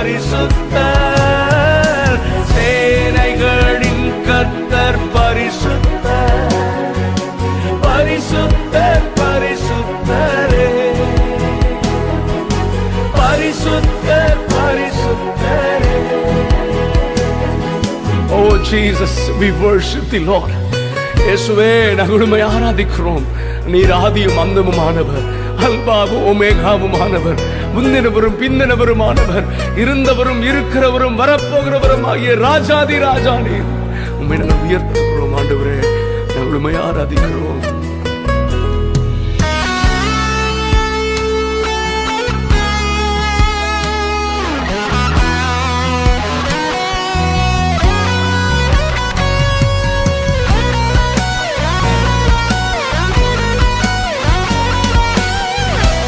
பரிசுத்தர், சேனைகளின் கர்த்தர் பரிசுத்தர், பரிசுத்தர் பரிசுத்தரே, பரிசுத்தர் பரிசுத்தரே. Oh Jesus, we worship the Lord. இயேசுவே, நாங்கள் உம்மை ஆராதிக்கிறோம். நீர் ஆதியும் அந்தமுமானவர், அல்பாவும் ஒமேகாவுமானவர், முந்தினவரும் பிந்தினவருமானவர், இருந்தவரும் இருக்கிறவரும் வரப்போகிறவரும் ஆகிய ராஜாதி ராஜா நீர். உம்மை நாங்கள் உயர்த்துகிறோம் ஆண்டவரே, நாங்கள் உம்மை ஆராதிக்கிறோம்.